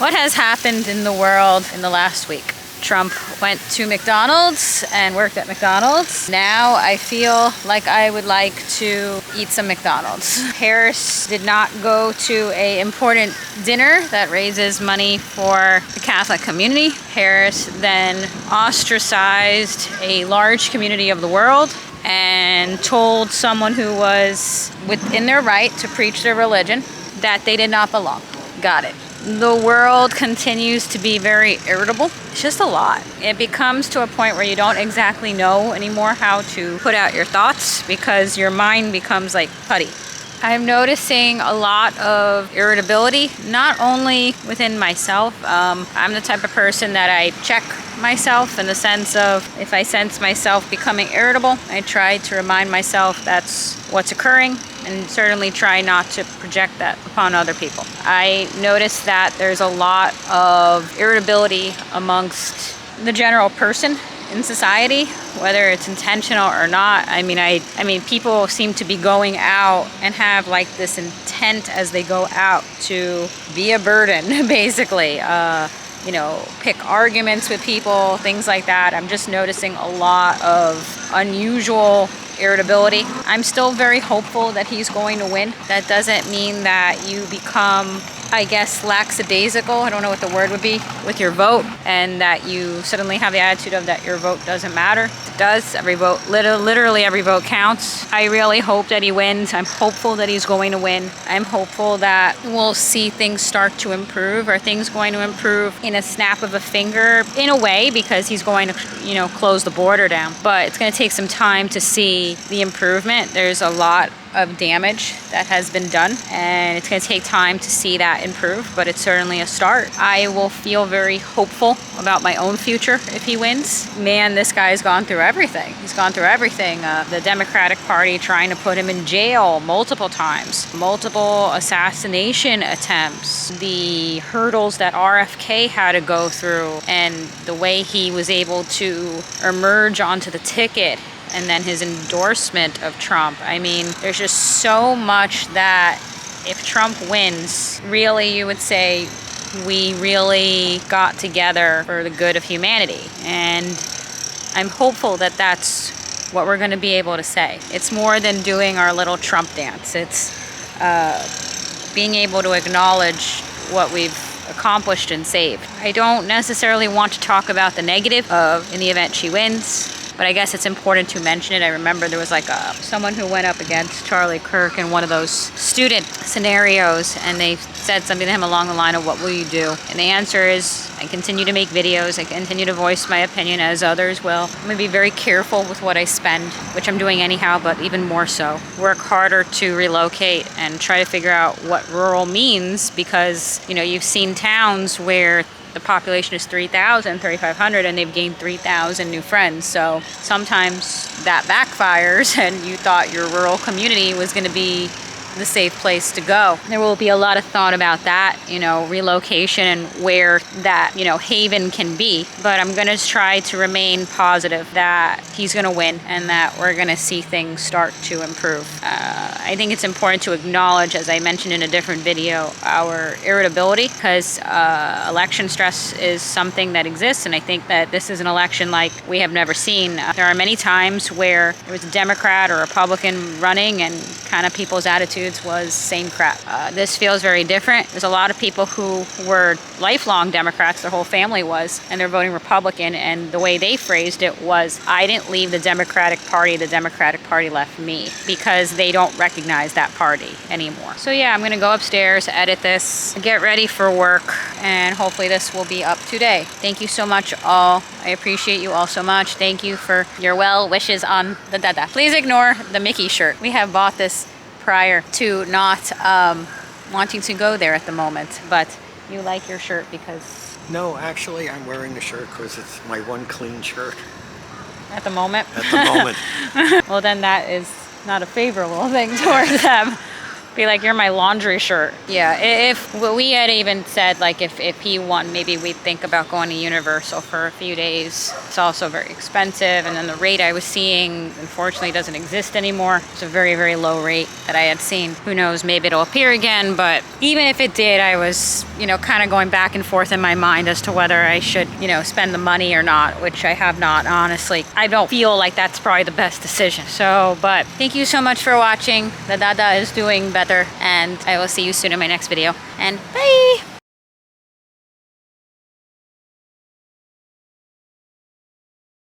What has happened in the world in the last week? Trump went to McDonald's and worked at McDonald's. Now I feel like I would like to eat some McDonald's. Harris did not go to an important dinner that raises money for the Catholic community. Harris then ostracized a large community of the world and told someone who was within their right to preach their religion that they did not belong. Got it. The world continues to be very irritable. It's just a lot. It becomes to a point where you don't exactly know anymore how to put out your thoughts because your mind becomes like putty. I'm noticing a lot of irritability, not only within myself. I'm the type of person that I check myself in the sense of if I sense myself becoming irritable, I try to remind myself that's what's occurring and certainly try not to project that upon other people. I notice that there's a lot of irritability amongst the general person in society, whether it's intentional or not. I mean, people seem to be going out and have like this intent as they go out to be a burden, basically. Pick arguments with people, things like that. I'm just noticing a lot of unusual irritability. I'm still very hopeful that he's going to win. That doesn't mean that you become, I guess, lackadaisical, I don't know what the word would be, with your vote, and that you suddenly have the attitude of that your vote doesn't matter. It does. Every vote, literally every vote counts. I really hope that he wins. I'm hopeful that he's going to win. I'm hopeful that we'll see things start to improve. Are things going to improve in a snap of a finger? In a way, because he's going to, close the border down. But it's going to take some time to see the improvement. There's a lot of damage that has been done, and it's going to take time to see that improve, but it's certainly a start. I will feel very hopeful about my own future if he wins. Man, this guy's gone through everything. He's gone through everything. The Democratic Party trying to put him in jail multiple times, multiple assassination attempts, the hurdles that RFK had to go through, and the way he was able to emerge onto the ticket, and then his endorsement of Trump. I mean, there's just so much that if Trump wins, really you would say we really got together for the good of humanity. And I'm hopeful that that's what we're going to be able to say. It's more than doing our little Trump dance. It's being able to acknowledge what we've accomplished and saved. I don't necessarily want to talk about the negative of in the event she wins, but I guess it's important to mention it. I remember there was someone who went up against Charlie Kirk in one of those student scenarios, and they said something to him along the line of, what will you do? And the answer is, I continue to make videos. I continue to voice my opinion, as others will. I'm going to be very careful with what I spend, which I'm doing anyhow, but even more so. Work harder to relocate and try to figure out what rural means, because, you've seen towns where the population is 3,000, 3,500, and they've gained 3,000 new friends. So sometimes that backfires and you thought your rural community was going to be the safe place to go. There will be a lot of thought about that, relocation and where that, haven can be. But I'm going to try to remain positive that he's going to win and that we're going to see things start to improve. I think it's important to acknowledge, as I mentioned in a different video, our irritability, because election stress is something that exists, and I think that this is an election like we have never seen. There are many times where there was a Democrat or Republican running and kind of people's attitudes was same crap. This feels very different. There's a lot of people who were lifelong Democrats, their whole family was, and they're voting Republican, and the way they phrased it was, I didn't leave the Democratic Party left me, because they don't recognize that party anymore. So yeah, I'm gonna go upstairs, edit this, get ready for work, and hopefully this will be up today. Thank you so much all. I appreciate you all so much. Thank you for your well wishes on the dada. Please ignore the Mickey shirt. We have bought this prior to not wanting to go there at the moment, but you like your shirt because... No, actually I'm wearing the shirt because it's my one clean shirt. At the moment? At the moment. Well, then that is not a favorable thing towards them. Be like, you're my laundry shirt. Yeah, if well, we had even said, like, if he won, maybe we'd think about going to Universal for a few days. It's also very expensive, and then the rate I was seeing, unfortunately, doesn't exist anymore. It's a very, very low rate that I had seen. Who knows, maybe it'll appear again, but even if it did, I was, you know, kind of going back and forth in my mind as to whether I should, you know, spend the money or not, which I have not, honestly. I don't feel like that's probably the best decision. So, but thank you so much for watching. The Dada is doing better, and I will see you soon in my next video. And bye!